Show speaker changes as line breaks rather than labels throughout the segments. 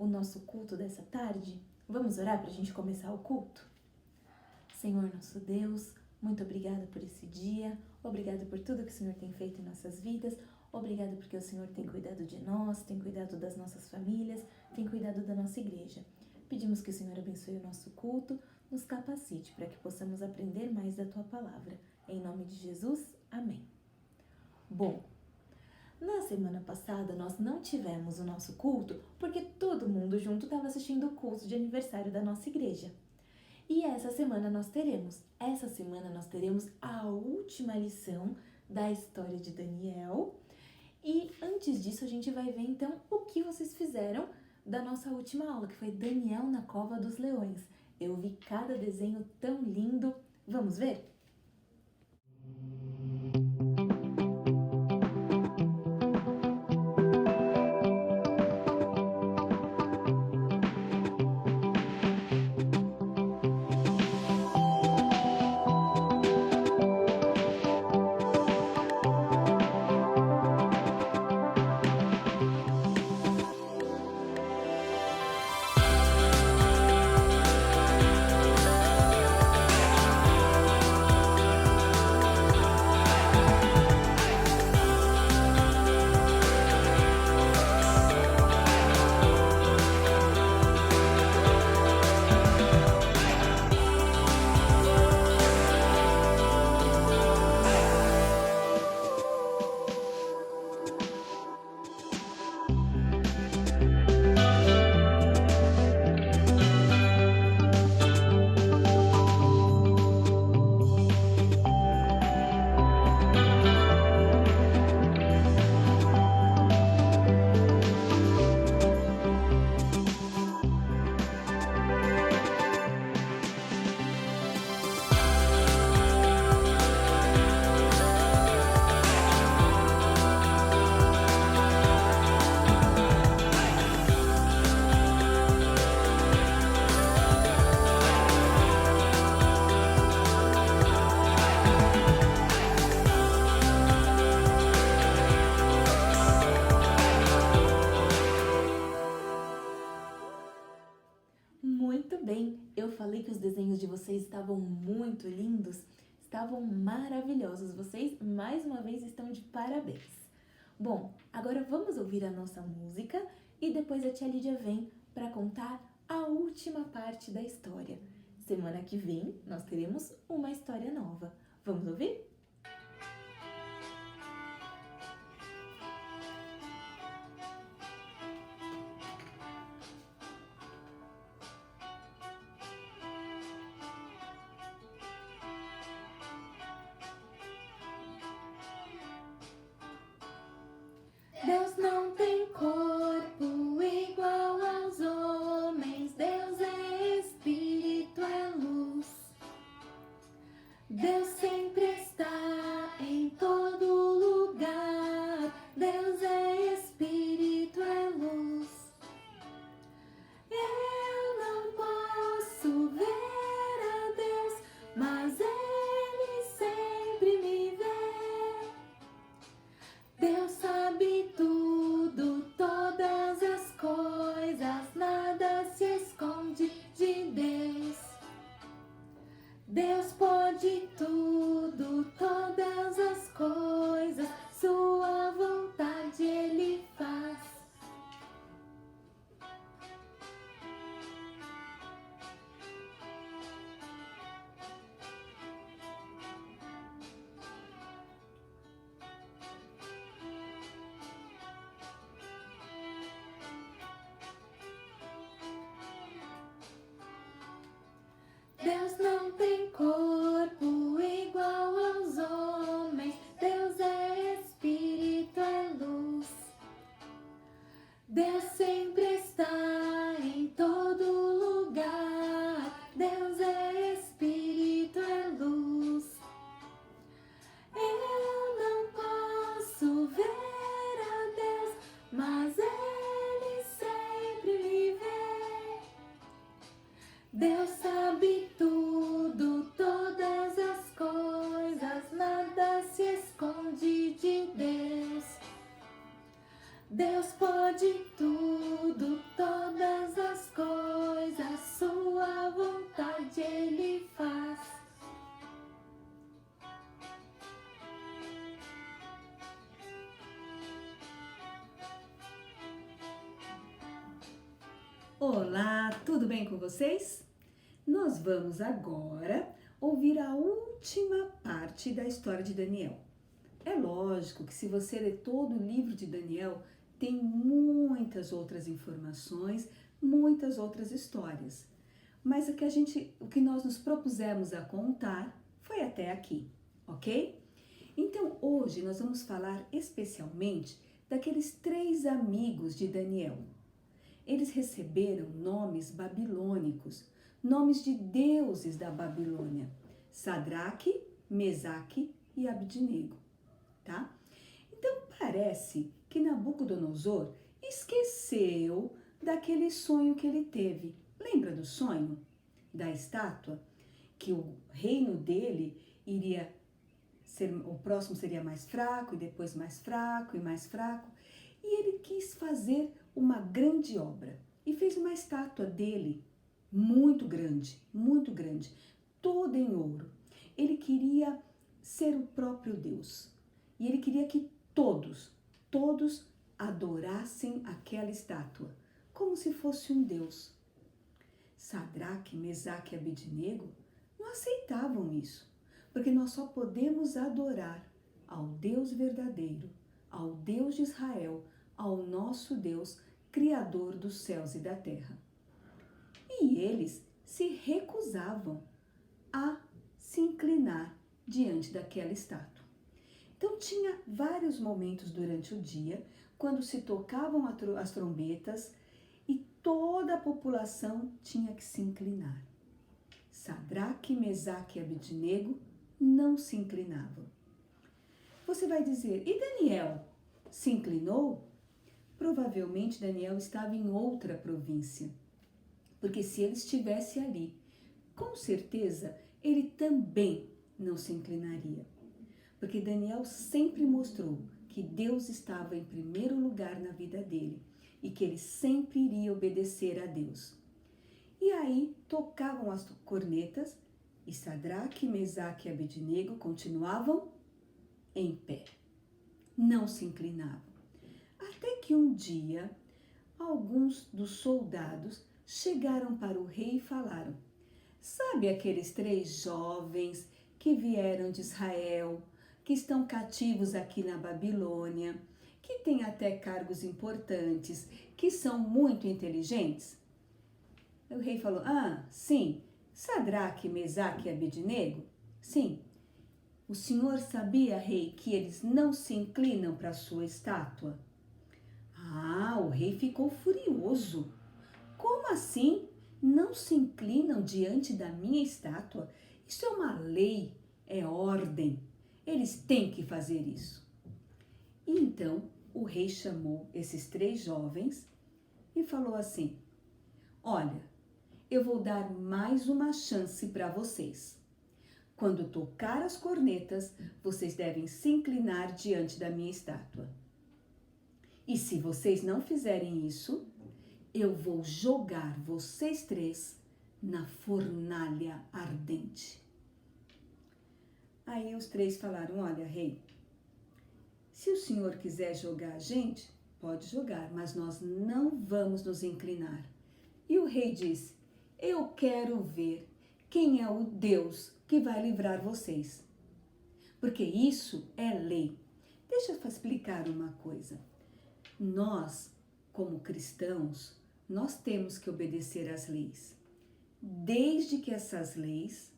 o nosso culto dessa tarde? Vamos orar para a gente começar o culto? Senhor nosso Deus, muito obrigada por esse dia, obrigada por tudo que o Senhor tem feito em nossas vidas, obrigada porque o Senhor tem cuidado de nós, tem cuidado das nossas famílias, tem cuidado da nossa igreja. Pedimos que o Senhor abençoe o nosso culto, nos capacite para que possamos aprender mais da Tua Palavra. Em nome de Jesus, amém. Bom, na semana passada nós não tivemos o nosso culto porque todo mundo junto estava assistindo o culto de aniversário da nossa igreja. E essa semana nós teremos. Essa semana nós teremos a última lição da história de Daniel. E antes disso a gente vai ver então o que vocês fizeram da nossa última aula, que foi Daniel na Cova dos Leões. Eu vi cada desenho tão lindo. Vamos ver? Muito bem, eu falei que os desenhos de vocês estavam muito lindos, estavam maravilhosos. Vocês, mais uma vez, estão de parabéns. Bom, agora vamos ouvir a nossa música e depois a tia Lídia vem para contar a última parte da história. Semana que vem, nós teremos uma história nova. Vamos ouvir? Deus não tem corpo igual aos homens, Deus é espírito, é luz. Deus sempre está em todo lugar, Deus é espírito, é luz. Eu não posso ver a Deus, mas Ele sempre me vê. Deus sabe tudo, todas as coisas, nada se esconde de Deus. Deus pode tudo, todas as coisas, sua vontade Ele faz. Deus não tem corpo igual aos homens, Deus é espírito, é luz. Deus sempre está em todo lugar, Deus é espírito, é luz. Eu não posso ver a Deus, mas Ele sempre me vê. Deus sabe tudo, todas as coisas, nada se esconde de Deus. Deus pode tudo, todas
Olá, tudo bem com vocês? Nós vamos agora ouvir a última parte da história de Daniel. É lógico que se você ler todo o livro de Daniel, tem muitas outras informações, muitas outras histórias. Mas o que nós nos propusemos a contar foi até aqui, ok? Então hoje nós vamos falar especialmente daqueles 3 amigos de Daniel. Eles receberam nomes babilônicos, nomes de deuses da Babilônia: Sadraque, Mesaque e Abidnego, tá? Então parece que Nabucodonosor esqueceu daquele sonho que ele teve. Lembra do sonho da estátua? Que o reino dele iria ser, o próximo seria mais fraco e depois mais fraco e mais fraco. E ele quis fazer uma grande obra e fez uma estátua dele muito grande, toda em ouro. Ele queria ser o próprio Deus e ele queria que todos adorassem aquela estátua, como se fosse um Deus. Sadraque, Mesaque e Abidnego não aceitavam isso, porque nós só podemos adorar ao Deus verdadeiro, ao Deus de Israel, ao nosso Deus, Criador dos céus e da terra. E eles se recusavam a se inclinar diante daquela estátua. Então tinha vários momentos durante o dia, quando se tocavam as trombetas e toda a população tinha que se inclinar. Sadraque, Mesaque e Abidnego não se inclinavam. Você vai dizer, e Daniel se inclinou? Provavelmente Daniel estava em outra província, porque se ele estivesse ali, com certeza ele também não se inclinaria, porque Daniel sempre mostrou que Deus estava em primeiro lugar na vida dele e que ele sempre iria obedecer a Deus. E aí tocavam as cornetas e Sadraque, Mesaque e Abidnego continuavam em pé, não se inclinavam. Até que um dia, alguns dos soldados chegaram para o rei e falaram: sabe aqueles 3 jovens que vieram de Israel, que estão cativos aqui na Babilônia, que têm até cargos importantes, que são muito inteligentes? O rei falou: ah, sim, Sadraque, Mesaque e Abidnego? Sim. O senhor sabia, rei, que eles não se inclinam para a sua estátua? Ah, o rei ficou furioso. Como assim? Não se inclinam diante da minha estátua? Isso é uma lei, é ordem. Eles têm que fazer isso. E então o rei chamou esses 3 jovens e falou assim: olha, eu vou dar mais uma chance para vocês. Quando tocar as cornetas, vocês devem se inclinar diante da minha estátua. E se vocês não fizerem isso, eu vou jogar vocês 3 na fornalha ardente. Aí os 3 falaram: olha, rei, se o senhor quiser jogar a gente, pode jogar, mas nós não vamos nos inclinar. E o rei disse: eu quero ver quem é o Deus que vai livrar vocês, porque isso é lei. Deixa eu explicar uma coisa. Nós, como cristãos, nós temos que obedecer às leis, desde que essas leis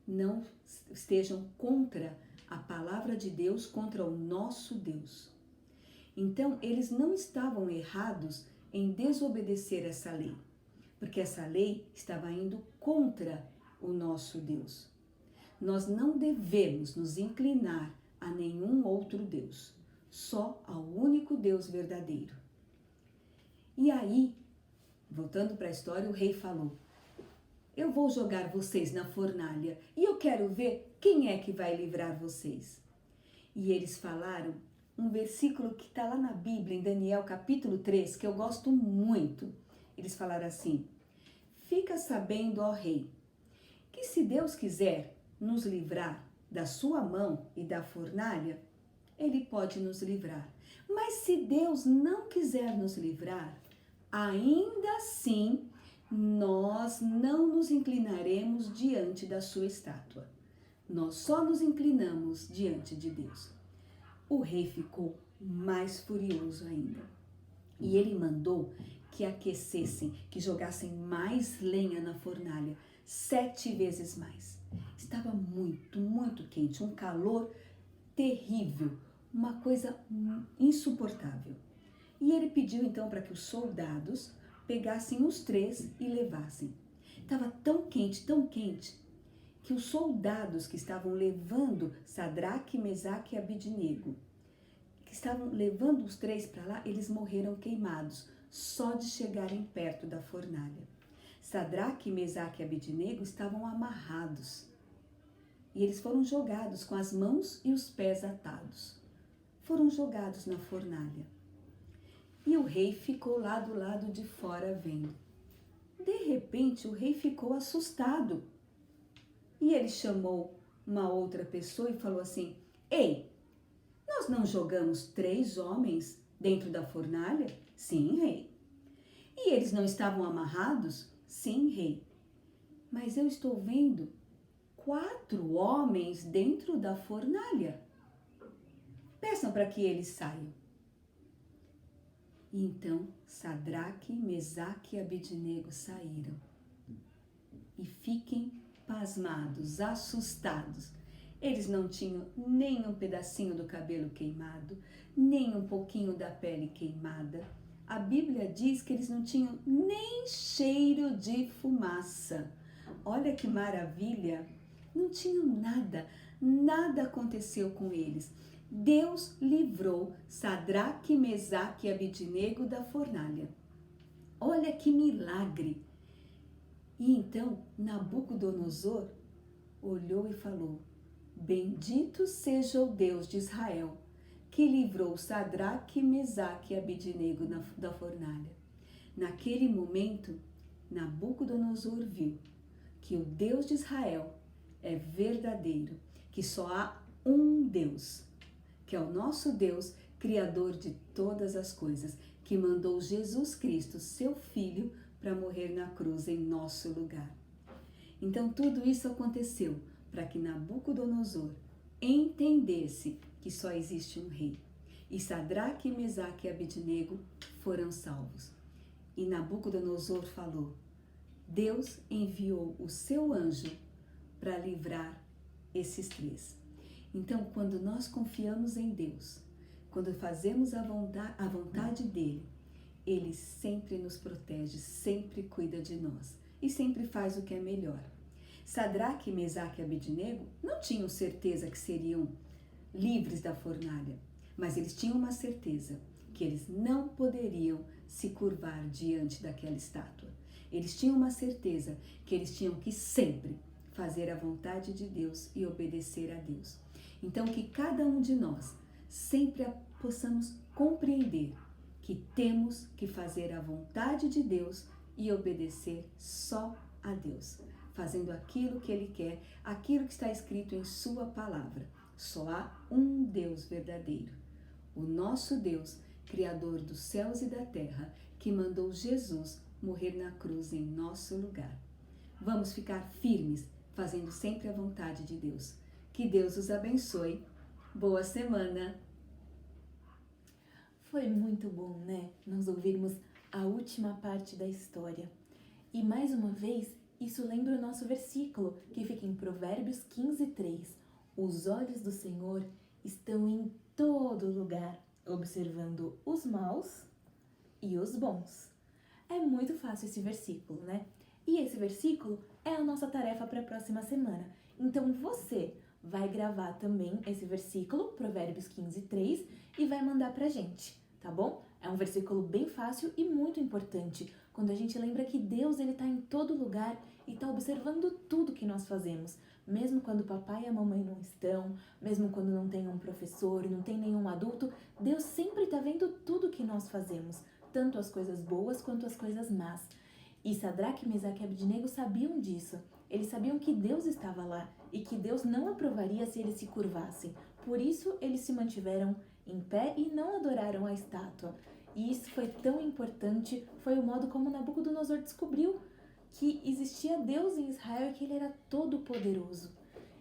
não estejam contra a palavra de Deus, contra o nosso Deus. Então, eles não estavam errados em desobedecer essa lei, porque essa lei estava indo contra o nosso Deus. Nós não devemos nos inclinar a nenhum outro Deus, só ao único Deus verdadeiro. E aí, voltando para a história, o rei falou: eu vou jogar vocês na fornalha e eu quero ver quem é que vai livrar vocês. E eles falaram um versículo que está lá na Bíblia, em Daniel capítulo 3, que eu gosto muito. Eles falaram assim: fica sabendo, ó rei, que se Deus quiser nos livrar da sua mão e da fornalha, ele pode nos livrar. Mas se Deus não quiser nos livrar, ainda assim nós não nos inclinaremos diante da sua estátua. Nós só nos inclinamos diante de Deus. O rei ficou mais furioso ainda. E ele mandou que aquecessem, que jogassem mais lenha na fornalha, 7 vezes mais. Estava muito, muito quente, um calor terrível, uma coisa insuportável. E ele pediu então para que os soldados pegassem os 3 e levassem. Estava tão quente, que os soldados que estavam levando Sadraque, Mesaque e Abidnego, que estavam levando os 3 para lá, eles morreram queimados, só de chegarem perto da fornalha. Sadraque, Mesaque e Abidnego estavam amarrados e eles foram jogados com as mãos e os pés atados. Foram jogados na fornalha. E o rei ficou lá do lado de fora vendo. De repente, o rei ficou assustado. E ele chamou uma outra pessoa e falou assim: Ei, nós não jogamos 3 homens dentro da fornalha? Sim, rei. E eles não estavam amarrados? Sim, rei. Mas eu estou vendo 4 homens dentro da fornalha. Peçam para que eles saiam. E então Sadraque, Mesaque e Abidnego saíram. E fiquem pasmados, assustados. Eles não tinham nem um pedacinho do cabelo queimado, nem um pouquinho da pele queimada. A Bíblia diz que eles não tinham nem cheiro de fumaça. Olha que maravilha! Não tinham nada, nada aconteceu com eles. Deus livrou Sadraque, Mesaque e Abidnego da fornalha. Olha que milagre! E então Nabucodonosor olhou e falou: Bendito seja o Deus de Israel, que livrou Sadraque, Mesaque e Abidnego da fornalha. Naquele momento, Nabucodonosor viu que o Deus de Israel é verdadeiro, que só há um Deus, que é o nosso Deus, Criador de todas as coisas, que mandou Jesus Cristo, seu Filho, para morrer na cruz em nosso lugar. Então tudo isso aconteceu para que Nabucodonosor entendesse que só existe um rei. E Sadraque, Mesaque e Abidnego foram salvos. E Nabucodonosor falou: Deus enviou o seu anjo para livrar esses 3. Então, quando nós confiamos em Deus, quando fazemos a vontade dele, ele sempre nos protege, sempre cuida de nós e sempre faz o que é melhor. Sadraque, Mesaque e Abidnego não tinham certeza que seriam livres da fornalha, mas eles tinham uma certeza, que eles não poderiam se curvar diante daquela estátua. Eles tinham uma certeza que eles tinham que sempre fazer a vontade de Deus e obedecer a Deus. Então, que cada um de nós sempre possamos compreender que temos que fazer a vontade de Deus e obedecer só a Deus, fazendo aquilo que Ele quer, aquilo que está escrito em Sua palavra. Só há um Deus verdadeiro, o nosso Deus, Criador dos céus e da terra, que mandou Jesus morrer na cruz em nosso lugar. Vamos ficar firmes, fazendo sempre a vontade de Deus. Que Deus os abençoe. Boa semana!
Foi muito bom, né? Nós ouvirmos a última parte da história. E mais uma vez, isso lembra o nosso versículo, que fica em Provérbios 15:3. Os olhos do Senhor estão em todo lugar, observando os maus e os bons. É muito fácil esse versículo, né? E esse versículo é a nossa tarefa para a próxima semana. Então você vai gravar também esse versículo, Provérbios 15:3, e vai mandar pra gente, tá bom? É um versículo bem fácil e muito importante, quando a gente lembra que Deus ele tá em todo lugar e tá observando tudo que nós fazemos, mesmo quando o papai e a mamãe não estão, mesmo quando não tem um professor, não tem nenhum adulto, Deus sempre tá vendo tudo que nós fazemos, tanto as coisas boas quanto as coisas más. E Sadraque, Mesaque e Abidnego sabiam disso. Eles sabiam que Deus estava lá e que Deus não aprovaria se eles se curvassem. Por isso, eles se mantiveram em pé e não adoraram a estátua. E isso foi tão importante, foi o modo como Nabucodonosor descobriu que existia Deus em Israel e que ele era todo poderoso.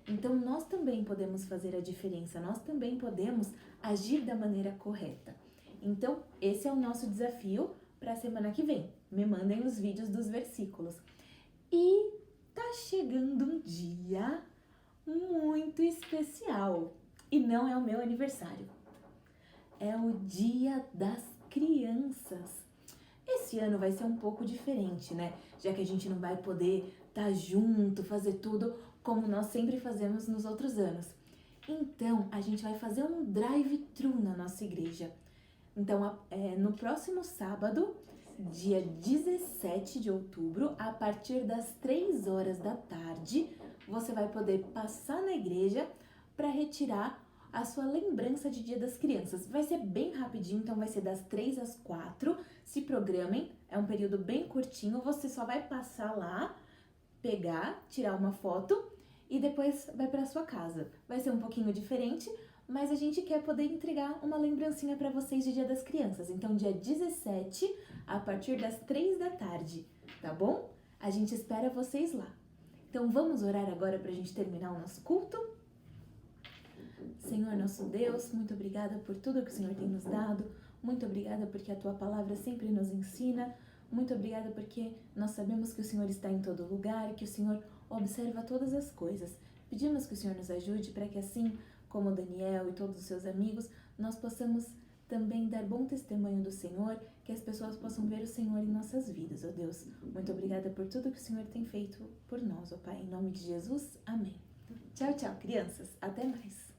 Então nós também podemos fazer a diferença, nós também podemos agir da maneira correta. Então esse é o nosso desafio para a semana que vem. Me mandem os vídeos dos versículos. E tá chegando um dia muito especial e não é o meu aniversário. É o Dia das Crianças. Esse ano vai ser um pouco diferente, né? Já que a gente não vai poder estar junto, fazer tudo como nós sempre fazemos nos outros anos. Então, a gente vai fazer um drive-thru na nossa igreja. Então, no próximo sábado, dia 17 de outubro, a partir das 3 horas da tarde, você vai poder passar na igreja para retirar a sua lembrança de Dia das Crianças. Vai ser bem rapidinho, então vai ser das 3 às 4. Se programem, é um período bem curtinho, você só vai passar lá, pegar, tirar uma foto e depois vai para sua casa. Vai ser um pouquinho diferente, mas a gente quer poder entregar uma lembrancinha para vocês de Dia das Crianças. Então, dia 17, a partir das 3 da tarde, tá bom? A gente espera vocês lá. Então, vamos orar agora para a gente terminar o nosso culto? Senhor, nosso Deus, muito obrigada por tudo que o Senhor tem nos dado. Muito obrigada porque a Tua palavra sempre nos ensina. Muito obrigada porque nós sabemos que o Senhor está em todo lugar e que o Senhor observa todas as coisas. Pedimos que o Senhor nos ajude para que assim como Daniel e todos os seus amigos, nós possamos também dar bom testemunho do Senhor, que as pessoas possam ver o Senhor em nossas vidas, ó Deus. Muito obrigada por tudo que o Senhor tem feito por nós, ó Pai. Em nome de Jesus, amém. Tchau, tchau, crianças. Até mais.